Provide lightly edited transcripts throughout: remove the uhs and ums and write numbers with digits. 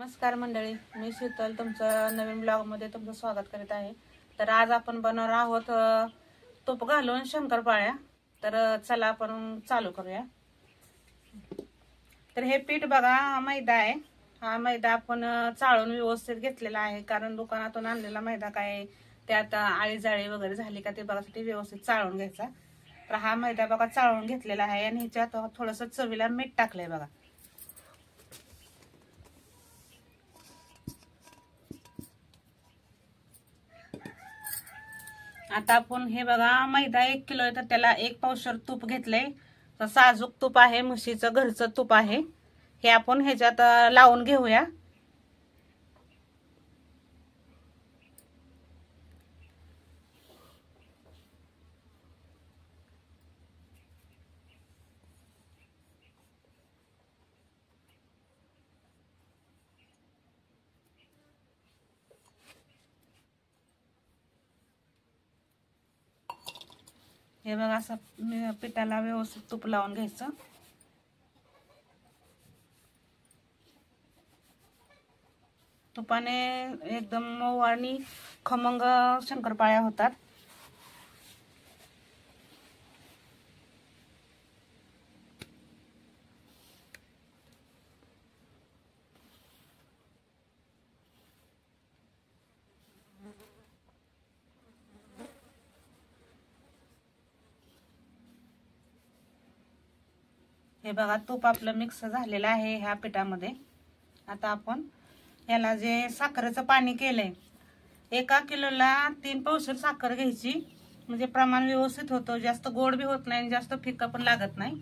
नमस्कार मंडळी, मी शीतल तुमचं नवीन ब्लॉग मध्ये तुमचं स्वागत करीत आहे। तर आज आपण बनवणार आहोत तूप घालून शंकरपाळ्या। तर चला आपण चालू करूया। तर हे पीठ बघा, मैदा आहे। हा मैदा आपण चाळून व्यवस्थित घेतलेला आहे, कारण दुकानातून आणलेला मैदा काय त्यात आळी जाळी वगैरे झाली का ते बघासाठी व्यवस्थित चाळून घ्यायचा। तर हा मैदा बघा चाळून घेतलेला आहे आणि ह्याच्यात थोडंसं चवीला मीठ टाकलंय बघा। आता आपण हे बघा मैदा 1 किलो आहे, तर त्याला 1 पावशेर तूप घेतलंय। तर साजूक तूप आहे, म्हशीचं घरचं तूप आहे। हे आपण ह्याच्यात लावून घेऊया। हे बघा असं पिठाला व्यवस्थित तूप लावून घ्यायचं। तुपाने एकदम मऊ आणि खमंग शंकरपाळ्या होतात। हे बघा तूप आपलं मिक्स झालेलं आहे ह्या पिठामध्ये। आता आपण याला जे साखरेचं पाणी केलंय, 1 किलोला 3 पावशेर साखर घ्यायची, म्हणजे प्रमाण व्यवस्थित होतं। जास्त गोड बी होत नाही आणि जास्त फिक्का पण लागत नाही।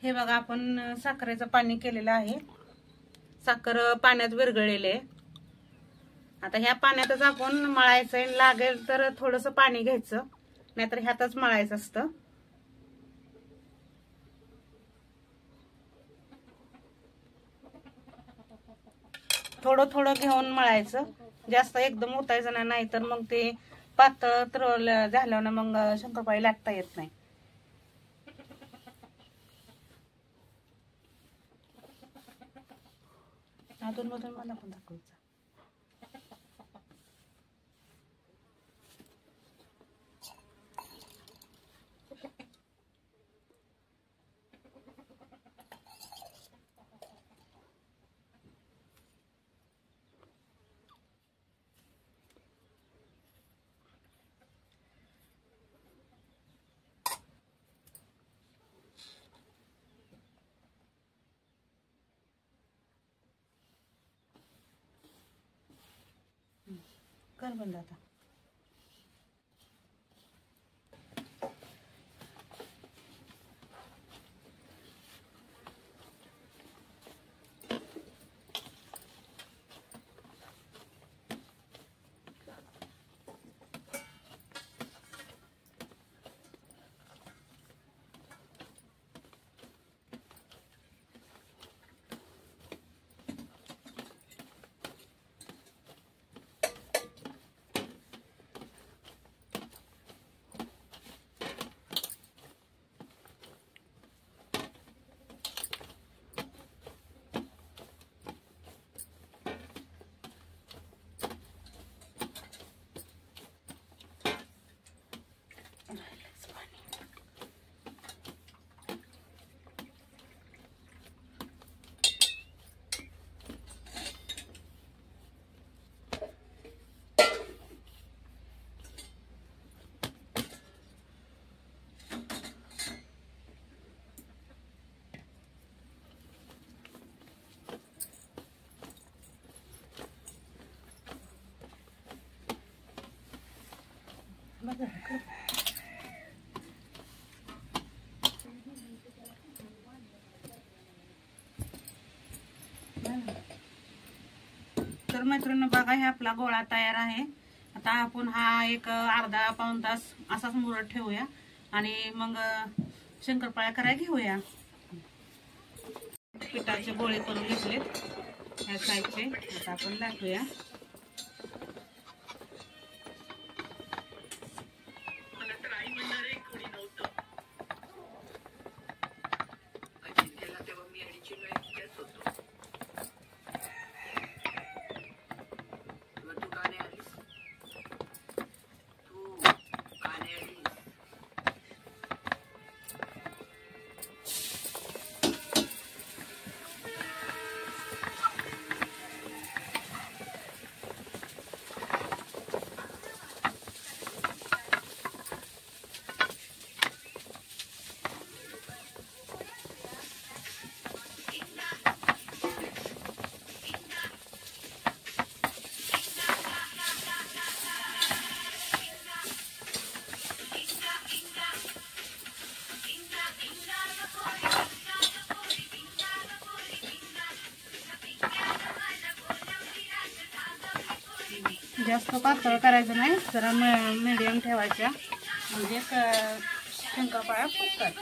हे बघा आपण साखरेचं पाणी केलेलं आहे। साखर पाण्यात विरघळलेली आहे। आता ह्या पाण्यातच आपण मळायचंय, लागेल तर थोडंसं पाणी घ्यायचं, नाहीतर ह्यातच मळायचं असतं। थोडं थोडं घेऊन मळायचं, जास्त एकदम ओतायचं नाही, तर मग ते पातळ तरल झालं ना मग शंकरपाळी लाटता येत नाही। अजून मधून मला पण दाखवायचं। कर बंद आता। तर मैत्रिणी बघा, हे आपला गोळा तयार आहे। आता आपण हा एक अर्धा पाऊण तास असाच मुरत ठेवूया आणि मग शंकरपाळ्या करायला घेऊया। पिठाचे गोळे करून घेतलेत ह्या साईजचे, आता आपण लाटूया। जास्त पातळ करायचं नाही, जरा मीडियम ठेवायच्या म्हणजे शंकरपाळ्या फुगतात.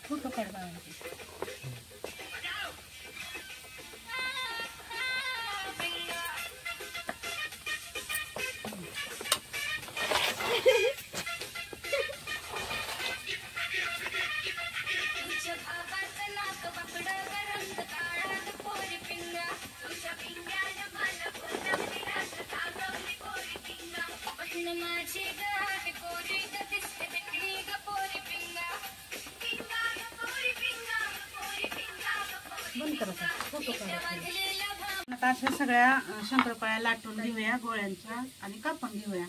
फोटो काढ. आता अशा सगळ्या शंकरपाळ्या लाटून घेऊया गोळ्यांच्या आणि कापून घेऊया.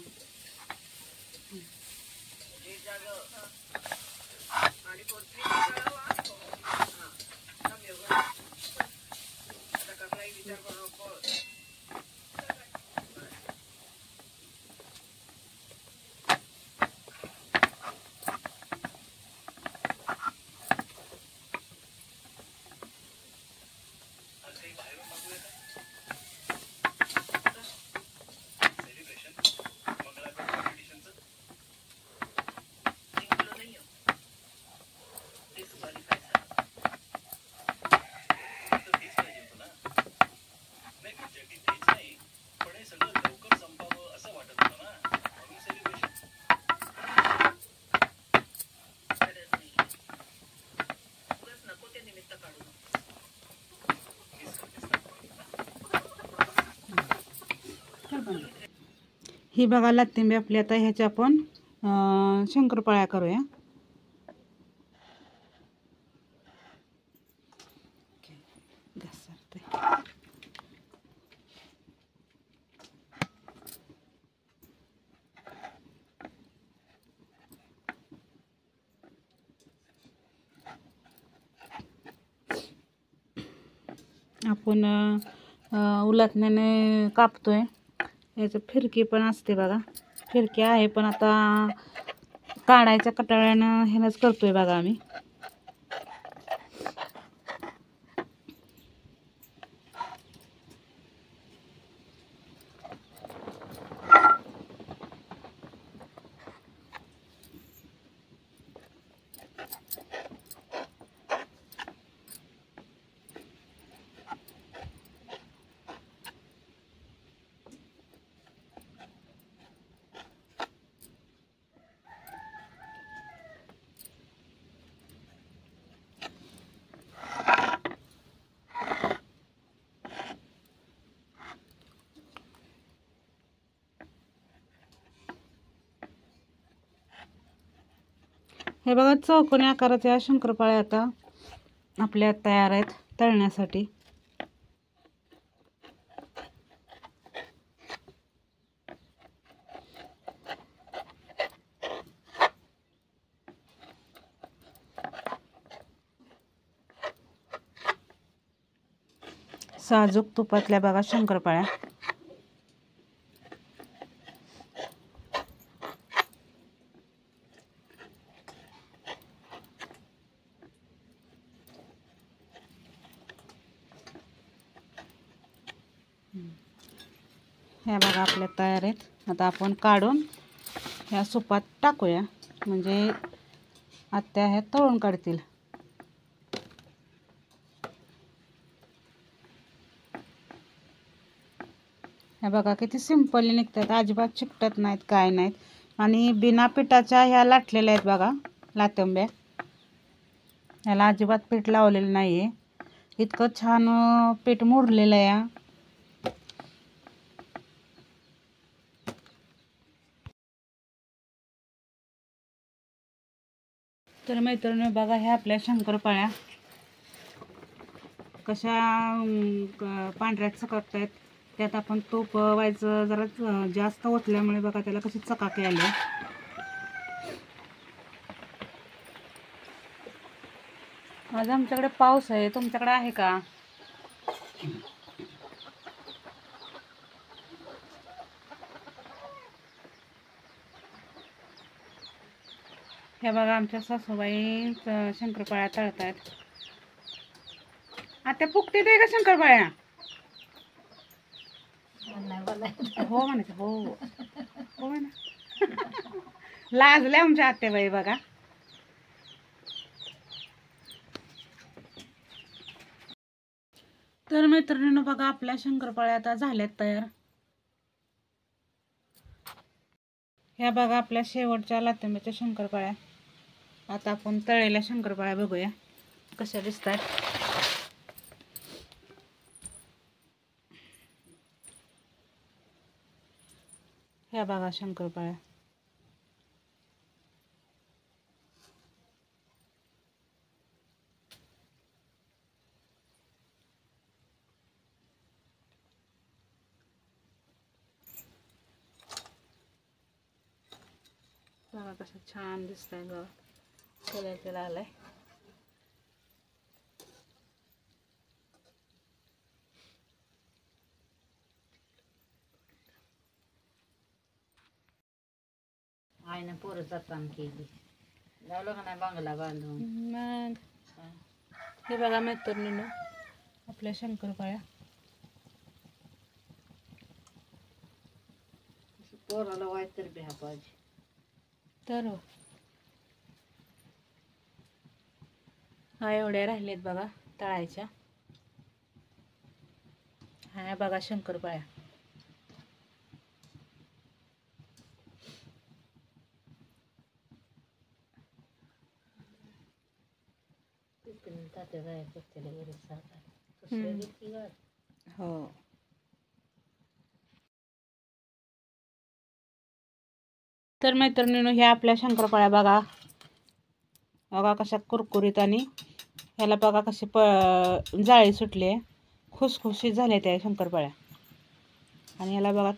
ही बघा लत्तिंबी आपली. आता ह्याच्या आपण शंकरपाळ्या करूया. आपण उलटण्याने कापतोय. याचं फिरकी पण असते बघा. फिरकी आहे पण आता काढायच्या कटाळ्यानं ह्यानंच करतोय बघा आम्ही. हे बघा चौकोनी आकाराच्या शंकरपाळ्या आता आपल्या तयार आहेत तळण्यासाठी. साजूक तुपातल्या बघा शंकरपाळ्या. ह्या बघा आपल्या तयार आहेत. आता आपण काढून ह्या सुपात टाकूया म्हणजे आत्या ह्या तळून काढतील. ह्या बघा किती सिंपल निघतात, अजिबात चिकटत नाहीत काय नाहीत. आणि बिना पिठाच्या ह्या लाटलेल्या आहेत बघा लातंब्या. ह्याला अजिबात पीठ लावलेलं नाही आहे. इतकं छान पीठ मुरलेलं आहे. तर मैत्रिणी बघा ह्या आपल्या शंकरपाळ्या कशा पांढऱ्या चकाकत आहेत. त्यात आपण तूप व्हायचं जरा जास्त ओतल्यामुळे बघा त्याला कशी चकाकी आली. आज आमच्याकडे पाऊस आहे, तुमच्याकडे आहे का? हे बघा आमच्या सासूबाई शंकरपाळ्या तळतायत. आता फुकते ते का शंकरपाळ्या? हो म्हणायचं हो हो म्हणा. लाजल्या आमच्या आत्याबाई बघा. तर मैत्रिणींनो बघा आपल्या शंकरपाळ्या आता झाल्यात तयार. ह्या बघा आपल्या शेवटच्या लातंब्याच्या शंकरपाळ्या. आता आपण तळलेल्या शंकरपाळ्या बघूया कशा दिसतात. ह्या बघा शंकरपाळ्या. बघा कसं छान दिसतंय बघा. कलर त्याला आलाय. आईनं पोरं काम केली, लावलं का नाही बांगला बांधून. मग हे बघा मैत्रिणींनो आपल्या शंकरपाळ्या. पोराला वाईट तर भ्या पाहिजे. तर हा एवढ्या राहिलेत बघा तळायच्या. हा बघा शंकरपाळ्या. तात्या जायचं त्याला गरज सारखा हो. तर मैत्रिणींनो ह्या आपल्या शंकरपाळ्या बघा. बघा कशा कुरकुरीत आणि ह्याला बघा कशी जाळी सुटली आहे. खुसखुशीत झाल्या त्या शंकरपाळ्या. आणि ह्याला बघा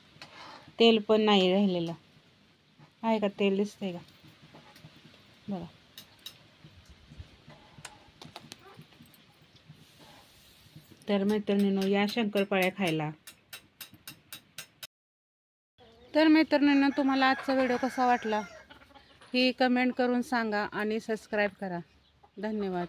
तेल पण नाही राहिलेलं आहे का? तेल दिसतंय का बघा. तर मैत्रिणींनो या शंकरपाळ्या खायला. तर मैत्रिणींनो तुम्हाला आजचा व्हिडिओ कसा वाटला ही कमेंट करून सांगा आणि सबस्क्राईब करा. धन्यवाद.